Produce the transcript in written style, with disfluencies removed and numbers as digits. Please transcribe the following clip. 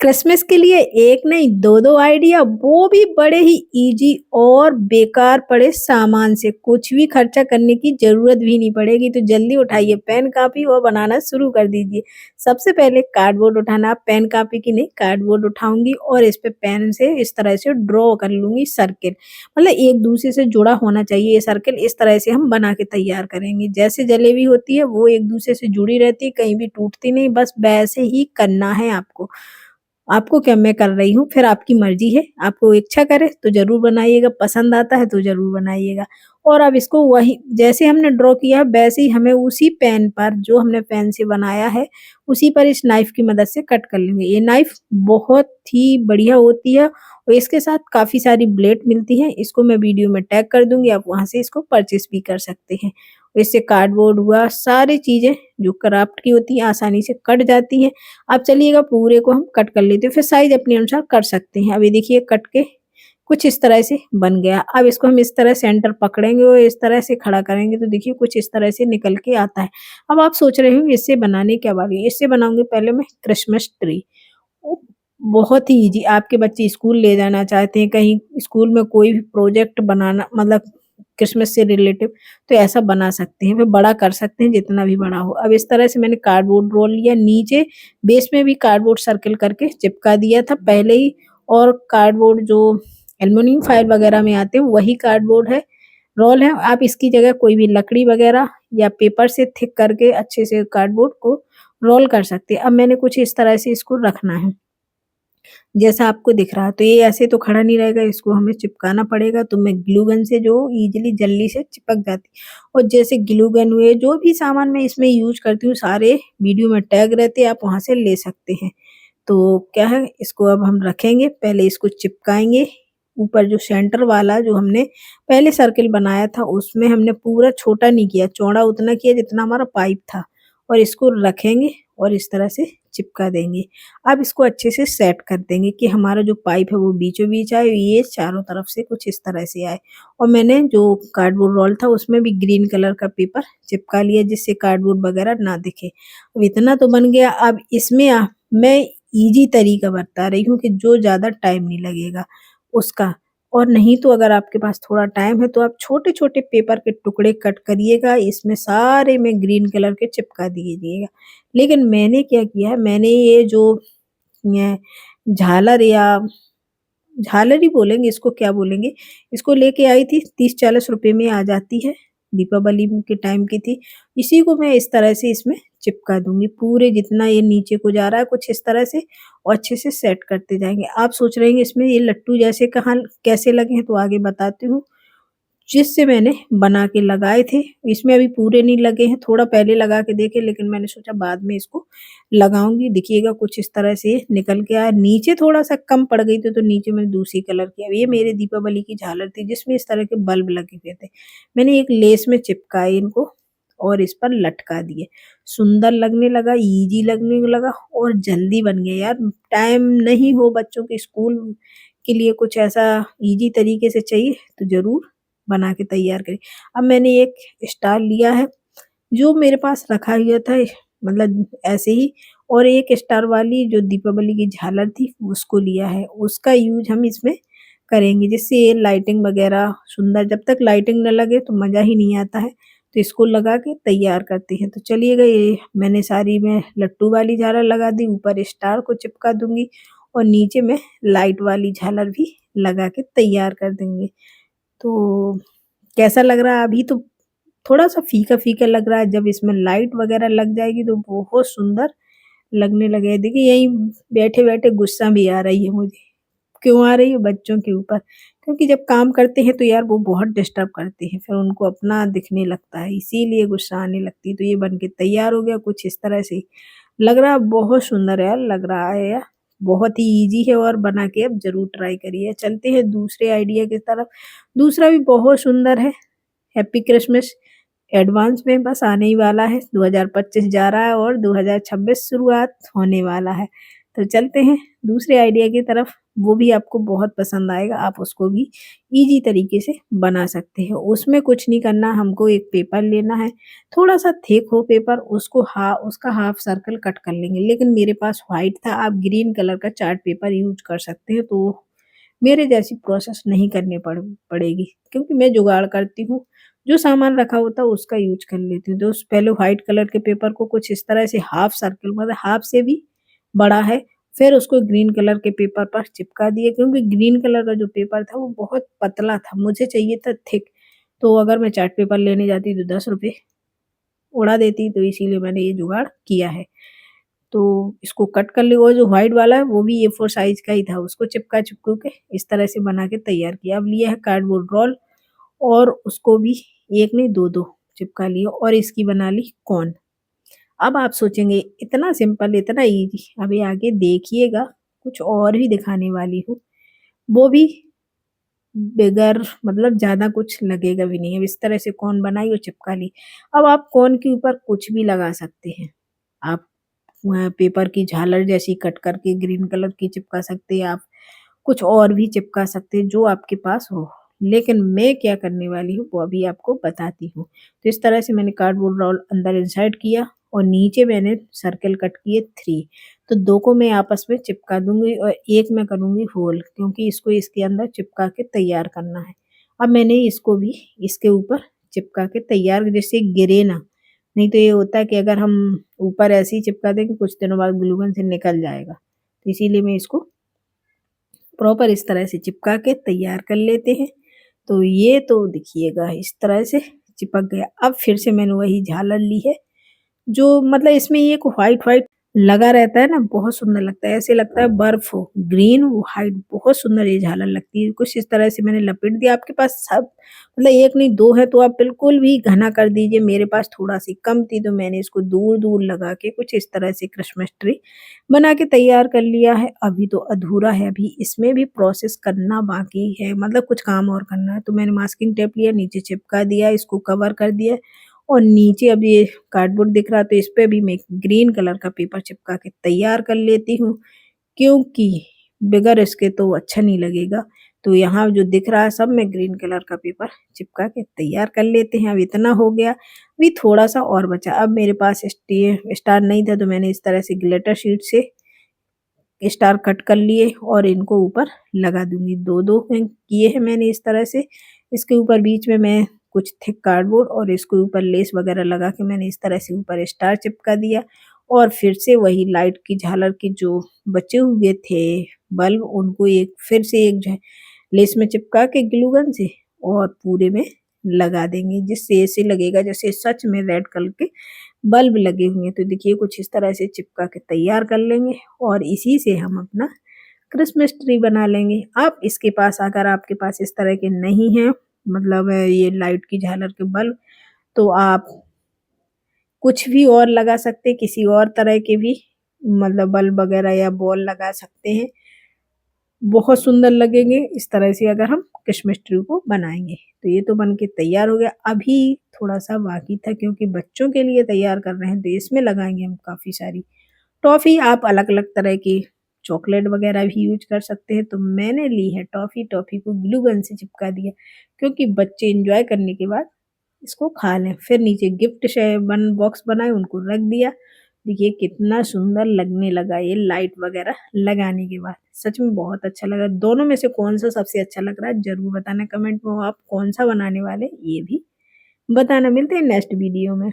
Christmas के लिए एक नहीं दो-दो आइडिया, वो भी बड़े ही ईज़ी और बेकार पड़े सामान से। कुछ भी खर्चा करने की ज़रूरत भी नहीं पड़ेगी, तो जल्दी उठाइए पेन कापी और बनाना शुरू कर दीजिए। सबसे पहले कार्डबोर्ड उठाना, पेन कापी की नहीं कार्डबोर्ड उठाऊँगी और इस पे पेन से इस तरह से ड्रॉ कर लूँगी सर्किल। मतलब एक दूसरे से जुड़ा होना चाहिए ये सर्किल, इस तरह से हम बना के तैयार करेंगे। जैसे जलेबी होती है वो एक दूसरे से जुड़ी रहती है, कहीं भी टूटती नहीं, बस वैसे ही करना है आपको। आपको क्या मैं कर रही हूँ, फिर आपकी मर्ज़ी है, आपको इच्छा करे तो ज़रूर बनाइएगा, पसंद आता है तो ज़रूर बनाइएगा। और अब इसको वही जैसे हमने ड्रॉ किया है वैसे ही हमें उसी पेन पर जो हमने पेन से बनाया है, उसी पर इस नाइफ़ की मदद से कट कर लेंगे। ये नाइफ़ बहुत ही बढ़िया होती है और इसके साथ काफ़ी सारी ब्लेड मिलती हैं, इसको मैं वीडियो में टैग कर दूँगी, आप वहाँ से इसको परचेज़ भी कर सकते हैं। इससे कार्डबोर्ड हुआ, सारी चीज़ें जो क्राफ्ट की होती हैं आसानी से कट जाती हैं। अब चलिएगा पूरे को हम कट कर लेते हैं, फिर साइज़ अपने अनुसार कर सकते हैं। अभी देखिए कट के कुछ इस तरह से बन गया। अब इसको हम इस तरह सेंटर पकड़ेंगे और इस तरह से खड़ा करेंगे तो देखिए कुछ इस तरह से निकल के आता है। अब आप सोच रहे होंगे इससे बनाने क्या वाली है? इससे बनाऊँगी पहले मैं क्रिसमस ट्री। वो बहुत ही ईज़ी आपके बच्चे स्कूल ले जाना चाहते हैं, कहीं स्कूल में कोई भी प्रोजेक्ट बनाना मतलब क्रिसमस से रिलेटिव तो ऐसा बना सकते हैं, फिर बड़ा कर सकते हैं जितना भी बड़ा हो। अब इस तरह से मैंने कार्डबोर्ड रोल लिया, नीचे बेस में भी कार्डबोर्ड सर्किल करके चिपका दिया था पहले ही और कार्डबोर्ड जो एल्युमिनियम फाइल वगैरह में आते हैं वही कार्डबोर्ड है, रोल है। आप इसकी जगह कोई भी लकड़ी वगैरह या पेपर से थिक करके अच्छे से कार्डबोर्ड को रोल कर सकते हैं। अब मैंने कुछ इस तरह से इसको रखना है। जैसा आपको दिख रहा है, तो ये ऐसे तो खड़ा नहीं रहेगा, इसको हमें चिपकाना पड़ेगा, तो मैं ग्लू गन से जो ईज़िली जल्दी से चिपक जाती है। और जैसे ग्लू गन हुए, जो भी सामान मैं इसमें यूज़ करती हूँ, सारे वीडियो में टैग रहते हैं, आप वहाँ से ले सकते हैं। तो क्या है, इसको अब हम रखेंगे, पहले इसको चिपकाएँगे, ऊपर जो सेंटर वाला जो हमने पहले सर्किल बनाया था, उसमें हमने पूरा छोटा नहीं किया, चौड़ा उतना किया जितना हमारा पाइप था और इसको रखेंगे और इस तरह से चिपका देंगे। अब इसको अच्छे से सेट कर देंगे कि हमारा जो पाइप है वो बीचों-बीच आए, ये चारों तरफ से कुछ इस तरह से आए। और मैंने जो कार्डबोर्ड रोल था उसमें भी ग्रीन कलर का पेपर चिपका लिया जिससे कार्डबोर्ड वगैरह ना दिखे। अब इतना तो बन गया, अब इसमें मैं ईज़ी तरीका बता रही हूँ कि जो ज़्यादा टाइम नहीं लगेगा उसका। और नहीं तो अगर आपके पास थोड़ा टाइम है तो आप छोटे-छोटे पेपर के टुकड़े कट करिएगा, इसमें सारे में ग्रीन कलर के चिपका दीजिएगा। लेकिन मैंने क्या किया है, मैंने ये जो ये झालर या झालर ही बोलेंगे इसको, क्या बोलेंगे, इसको लेके आई थी 30-40 रुपए में आ जाती है, दीपावली के टाइम की थी। इसी को मैं इस तरह से इसमें चिपका दूँगी, पूरे जितना ये नीचे को जा रहा है कुछ इस तरह से और अच्छे से सेट करते जाएँगे। आप सोच रहे होंगे इसमें ये लट्टू जैसे कहाँ कैसे लगे हैं, तो आगे बताती हूँ। जिससे मैंने बना के लगाए थे, इसमें अभी पूरे नहीं लगे हैं, थोड़ा पहले लगा के देखे लेकिन मैंने सोचा बाद में इसको लगाऊँगी। देखिएगा कुछ इस तरह से निकल के आया, नीचे थोड़ा-सा कम पड़ गई थी तो नीचे मैंने दूसरी कलर किया। ये मेरे दीपावली की झालर थी जिसमें इस तरह के बल्ब लगे हुए थे। मैंने एक लेस में चिपकाए इनको और इस पर लटका दिए। सुंदर लगने लगा, ईज़ी लगने लगा और जल्दी बन गया यार। टाइम नहीं हो बच्चों के स्कूल के लिए कुछ ऐसा ईज़ी तरीके से चाहिए तो ज़रूर बना के तैयार करी। अब मैंने एक स्टार लिया है, जो मेरे पास रखा हुआ था मतलब ऐसे ही, और एक स्टार वाली जो दीपावली की झालर थी उसको लिया है। उसका यूज़ हम इसमें करेंगे जिससे ये लाइटिंग वगैरह सुंदर, जब तक लाइटिंग न लगे तो मज़ा ही नहीं आता है। तो इसको लगा के तैयार करते हैं। तो चलिएगा, ये मैंने सारी में लट्टू वाली झालर लगा दी, ऊपर स्टार को चिपका दूँगी और नीचे में लाइट वाली झालर भी लगा के तैयार कर देंगे। तो कैसा लग रहा है? अभी तो थोड़ा-सा फीका-फीका लग रहा है, जब इसमें लाइट वगैरह लग जाएगी तो बहुत सुंदर लगने लगेगा। देखिए यहीं बैठे-बैठे गुस्सा भी आ रही है मुझे। क्यों आ रही है? बच्चों के ऊपर। क्योंकि जब काम करते हैं तो यार वो बहुत डिस्टर्ब करते हैं, फिर उनको अपना दिखने लगता है, इसीलिए गुस्सा आने लगती है। तो ये बन के तैयार हो गया कुछ इस तरह से। लग रहा है बहुत सुंदर यार, लग रहा है यार। बहुत ही ईज़ी है और बना के अब ज़रूर ट्राई करिए। चलते हैं दूसरे आइडिया की तरफ। दूसरा भी बहुत सुंदर है। हैप्पी क्रिसमस एडवांस में बस आने ही वाला है, 2025 जा रहा है और 2026 शुरुआत होने वाला है। तो चलते हैं दूसरे आइडिया की तरफ, वो भी आपको बहुत पसंद आएगा, आप उसको भी ईज़ी तरीके से बना सकते हैं। उसमें कुछ नहीं करना, हमको एक पेपर लेना है, थोड़ा-सा थिक हो पेपर, उसका हाफ सर्कल कट कर लेंगे। लेकिन मेरे पास व्हाइट था, आप ग्रीन कलर का चार्ट पेपर यूज़ कर सकते हैं, तो मेरे जैसी प्रोसेस नहीं करनी पड़ेगी, क्योंकि मैं जुगाड़ करती हूँ, जो सामान रखा होता है उसका यूज़ कर लेती हूँ। तो पहले व्हाइट कलर के पेपर को कुछ इस तरह से हाफ सर्कल, मतलब हाफ से भी बड़ा है, फिर उसको ग्रीन कलर के पेपर पर चिपका दिए, क्योंकि ग्रीन कलर का जो पेपर था वो बहुत पतला था, मुझे चाहिए था थिक। तो अगर मैं चार्ट पेपर लेने जाती तो 10 रुपए उड़ा देती, तो इसीलिए मैंने ये जुगाड़ किया है। तो इसको कट कर लिया, और जो व्हाइट वाला है वो भी A4 साइज़ का ही था, उसको चिपका-चिपकू के इस तरह से बना के तैयार किया। अब लिया है कार्डबोर्ड रोल, और उसको भी 1 नहीं 2-2 चिपका लिए, और इसकी बना ली कोन। अब आप सोचेंगे इतना सिंपल, इतना ईज़ी, अभी आगे देखिएगा कुछ और भी दिखाने वाली हूँ, वो भी बगैर मतलब ज़्यादा कुछ लगेगा भी नहीं। अब इस तरह से कोन बनाई और चिपका ली। अब आप कोन के ऊपर कुछ भी लगा सकते हैं। आप पेपर की झालर जैसी कट करके ग्रीन कलर की चिपका सकते हैं आप, कुछ और भी चिपका सकते हैं जो आपके पास हो। लेकिन मैं क्या करने वाली हूँ वो अभी आपको बताती हूँ। तो इस तरह से मैंने कार्डबोर्ड रोल अंदर इंसर्ट किया, और नीचे मैंने सर्कल कट किए 3, तो 2 को मैं आपस में चिपका दूँगी और एक मैं करूँगी होल, क्योंकि इसको इसके अंदर चिपका के तैयार करना है। अब मैंने इसको भी इसके ऊपर चिपका के तैयार, जिससे गिरे ना, नहीं तो ये होता है कि अगर हम ऊपर ऐसे ही चिपका देंगे कुछ दिनों बाद ग्लू गन से निकल जाएगा। तो इसीलिए मैं इसको प्रॉपर इस तरह से चिपका के तैयार कर लेते हैं। तो ये तो देखिएगा इस तरह से चिपक गया। अब फिर से मैंने वही झालर ली है, जो मतलब इसमें ये एक व्हाइट-व्हाइट लगा रहता है ना, बहुत सुंदर लगता है, ऐसे लगता है बर्फ हो, ग्रीन व्हाइट बहुत सुंदर ये झालर लगती है। कुछ इस तरह से मैंने लपेट दिया, आपके पास सब मतलब 1 नहीं 2 है तो आप बिल्कुल भी घना कर दीजिए, मेरे पास थोड़ा-सी कम थी तो मैंने इसको दूर-दूर लगा के कुछ इस तरह से क्रिसमस ट्री बना के तैयार कर लिया है। अभी तो अधूरा है, अभी इसमें भी प्रोसेस करना बाकी है, मतलब कुछ काम और करना है। तो मैंने मास्किंग टेप लिया, नीचे चिपका दिया, इसको कवर कर दिया, और नीचे अब ये कार्डबोर्ड दिख रहा है तो इस पे भी मैं ग्रीन कलर का पेपर चिपका के तैयार कर लेती हूँ, क्योंकि बगैर इसके तो अच्छा नहीं लगेगा। तो यहाँ जो दिख रहा है सब मैं ग्रीन कलर का पेपर चिपका के तैयार कर लेते हैं। अब इतना हो गया, अभी थोड़ा-सा और बचा। अब मेरे पास स्टार नहीं था तो मैंने इस तरह से ग्लिटर शीट से स्टार कट कर लिए और इनको ऊपर लगा दूँगी। 2-2 किए हैं मैंने इस तरह से। इसके ऊपर बीच में मैं कुछ थिक कार्डबोर्ड और इसके ऊपर लेस वगैरह लगा के मैंने इस तरह से ऊपर स्टार चिपका दिया, और फिर से वही लाइट की झालर के जो बचे हुए थे बल्ब, उनको एक फिर से एक लेस में चिपका के ग्लू गन से और पूरे में लगा देंगे, जिससे ऐसे लगेगा जैसे सच में रेड कलर के बल्ब लगे हुए हैं। तो देखिए कुछ इस तरह से चिपका के तैयार कर लेंगे, और इसी से हम अपना क्रिसमस ट्री बना लेंगे। आप इसके पास, अगर आपके पास इस तरह के नहीं हैं, मतलब ये लाइट की झालर के बल्ब, तो आप कुछ भी और लगा सकते हैं, किसी और तरह के भी मतलब बल्ब वगैरह या बॉल लगा सकते हैं। बहुत सुंदर लगेंगे इस तरह से अगर हम क्रिसमस ट्री को बनाएँगे। तो ये तो बन के तैयार हो गया। अभी थोड़ा-सा बाकी था, क्योंकि बच्चों के लिए तैयार कर रहे हैं तो इसमें लगाएँगे हम काफ़ी सारी टॉफ़ी। आप अलग-अलग तरह की चॉकलेट वगैरह भी यूज़ कर सकते हैं। तो मैंने ली है टॉफ़ी, टॉफ़ी को ग्लू गन से चिपका दिया, क्योंकि बच्चे एन्जॉय करने के बाद इसको खा लें। फिर नीचे गिफ्ट बॉक्स बनाए, उनको रख दिया। देखिए कितना सुंदर लगने लगा ये लाइट वगैरह लगाने के बाद। सच में बहुत अच्छा लगा। दोनों में से कौन-सा सबसे अच्छा लग रहा है ज़रूर बताना कमेंट में, आप कौन-सा बनाने वाले ये भी बताना। मिलते हैं नेक्स्ट वीडियो में।